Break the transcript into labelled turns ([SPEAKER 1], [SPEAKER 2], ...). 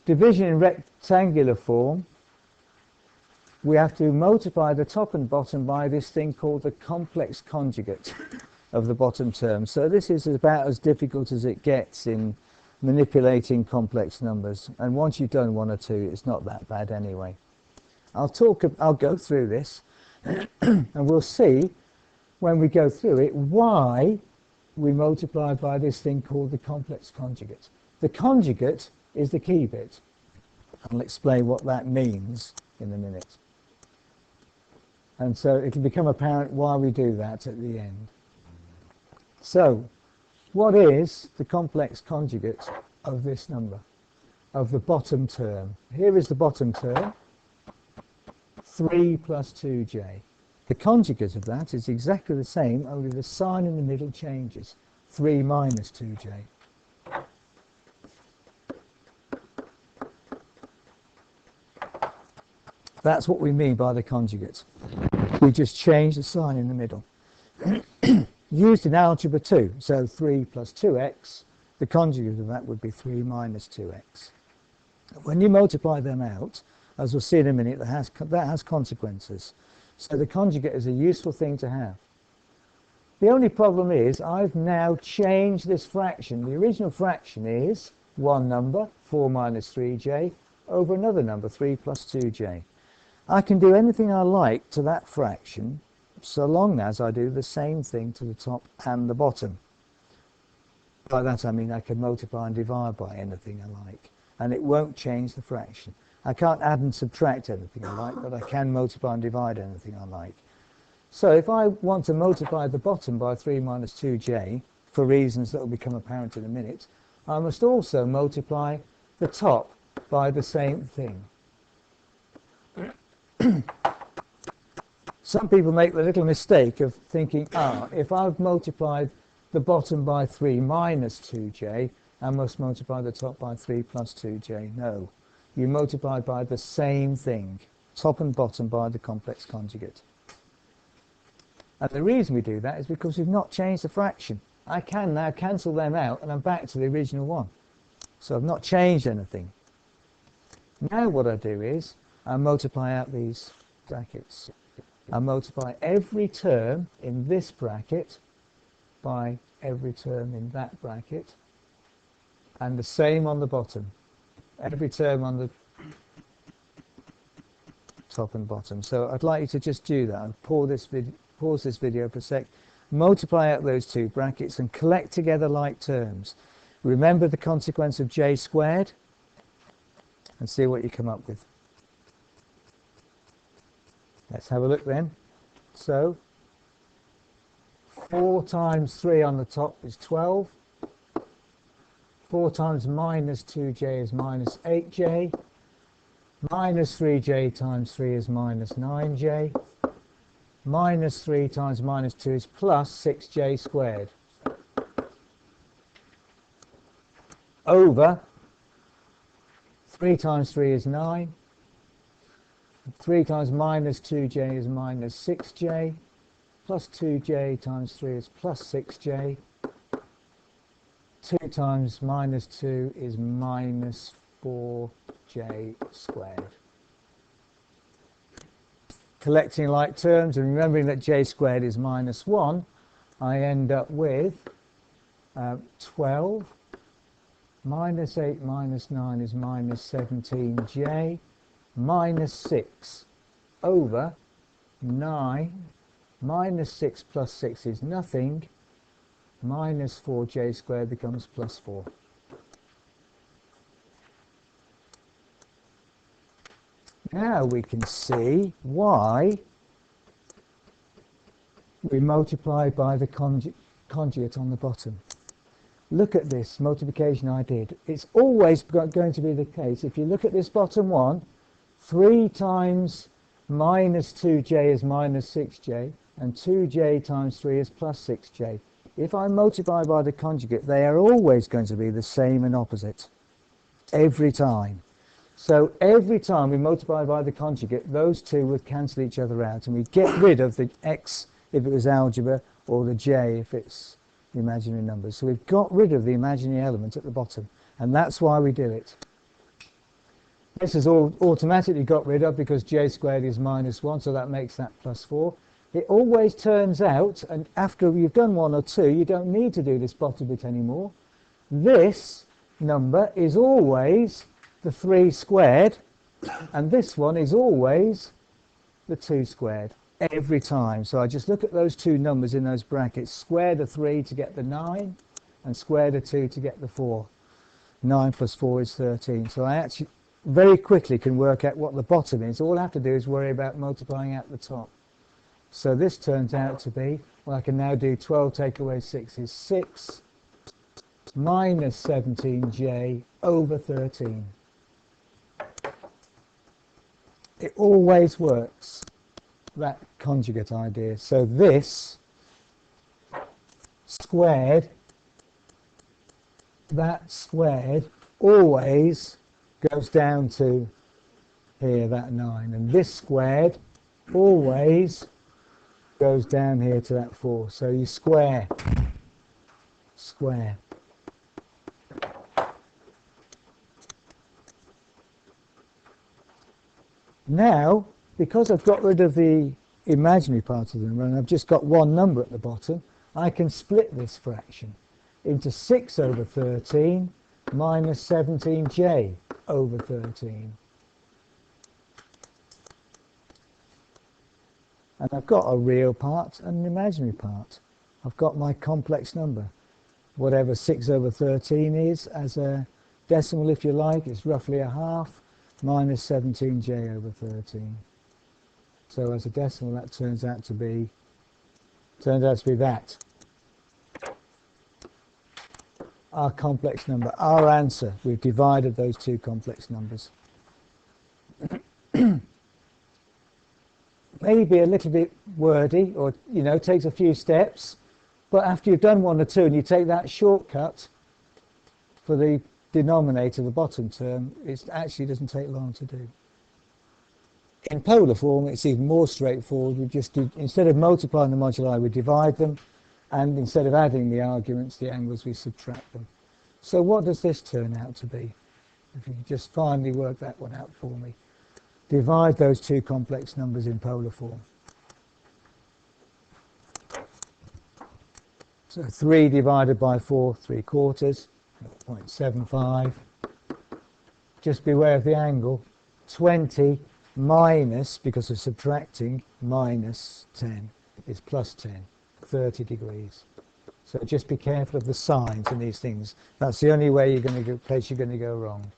[SPEAKER 1] division in rectangular form, we have to multiply the top and bottom by this thing called the complex conjugate of the bottom term. So this is about as difficult as it gets in manipulating complex numbers. And once you've done one or two, it's not that bad anyway. I'll go through this and we'll see when we go through it why we multiply by this thing called the complex conjugate. The conjugate is the key bit. I'll explain what that means in a minute. And so it'll become apparent why we do that at the end. So, what is the complex conjugate of this number, of the bottom term? Here is the bottom term, 3 plus 2j. The conjugate of that is exactly the same, only the sign in the middle changes, 3 minus 2j. That's what we mean by the conjugate. We just change the sign in the middle. Used in algebra 2, so 3 plus 2x, the conjugate of that would be 3 minus 2x. When you multiply them out, as we'll see in a minute, that has consequences. So the conjugate is a useful thing to have. The only problem is I've now changed this fraction. The original fraction is one number, 4 minus 3j, over another number, 3 plus 2j. I can do anything I like to that fraction so long as I do the same thing to the top and the bottom. By that I mean I can multiply and divide by anything I like, and it won't change the fraction. I can't add and subtract anything I like, but I can multiply and divide anything I like. So if I want to multiply the bottom by 3 minus 2j, for reasons that will become apparent in a minute, I must also multiply the top by the same thing. Some people make the little mistake of thinking, if I've multiplied the bottom by 3 minus 2j, I must multiply the top by 3 plus 2j. No, you multiply by the same thing, top and bottom by the complex conjugate. And the reason we do that is because we've not changed the fraction. I can now cancel them out and I'm back to the original one. So I've not changed anything. Now what I do is I multiply out these brackets. I multiply every term in this bracket by every term in that bracket, and the same on the bottom. Every term on the top and bottom. So I'd like you to just do that and pause this video for a sec, multiply out those two brackets and collect together like terms. Remember the consequence of j squared and see what you come up with. Let's have a look then. So 4 times 3 on the top is 12. 4 times minus 2j is minus 8j. Minus 3j times 3 is minus 9j. Minus 3 times minus 2 is plus 6j squared. Over 3 times 3 is 9. 3 times minus 2j is minus 6j, plus 2j times 3 is plus 6j. 2 times minus 2 is minus 4j squared. Collecting like terms and remembering that j squared is minus 1, I end up with 12. Minus 8 minus 9 is minus 17j. Minus 6 over 9, minus 6 plus 6 is nothing, minus 4j squared becomes plus 4. Now we can see why we multiply by the conjugate on the bottom. Look at this multiplication I did. It's always going to be the case. If you look at this bottom one, 3 times minus 2j is minus 6j, and 2j times 3 is plus 6j. If I multiply by the conjugate, they are always going to be the same and opposite, every time. So every time we multiply by the conjugate, those two would cancel each other out, and we get rid of the x if it was algebra, or the j if it's imaginary numbers. So we've got rid of the imaginary element at the bottom, and that's why we do it. This is all automatically got rid of because j squared is -1, so that makes that +4. It always turns out, and after you've done 1 or 2, you don't need to do this bottom bit anymore. This number is always the 3 squared, and this one is always the 2 squared every time. So I just look at those two numbers in those brackets, square the 3 to get the 9, and square the 2 to get the 4. 9 plus 4 is 13. So I actually very quickly can work out what the bottom is. All I have to do is worry about multiplying out the top. So this turns out to be, well, I can now do 12 take away 6 is 6 minus 17j over 13. It always works, that conjugate idea. So this squared, that squared always goes down to here, that 9. And this squared always goes down here to that 4. So you square, square. Now, because I've got rid of the imaginary part of the number and I've just got one number at the bottom, I can split this fraction into 6 over 13 minus 17j over 13. And I've got a real part and an imaginary part. I've got my complex number. Whatever 6 over 13 is, as a decimal if you like, it's roughly a half minus 17j over 13. So as a decimal that turns out to be that. Our complex number, our answer. We've divided those two complex numbers. Maybe a little bit wordy, or takes a few steps, but after you've done 1 or 2 and you take that shortcut for the denominator, the bottom term, it actually doesn't take long to do. In polar form it's even more straightforward. We just do, instead of multiplying the moduli, we divide them, and instead of adding the arguments, the angles, we subtract them. So what does this turn out to be? If you can just finally work that one out for me. Divide those two complex numbers in polar form. So 3 divided by 4, 3/4, 0.75. Just beware of the angle. 20 minus, because of subtracting, minus 10 is plus 10, 30 degrees. So just be careful of the signs in these things. That's the only way place you're going to go wrong.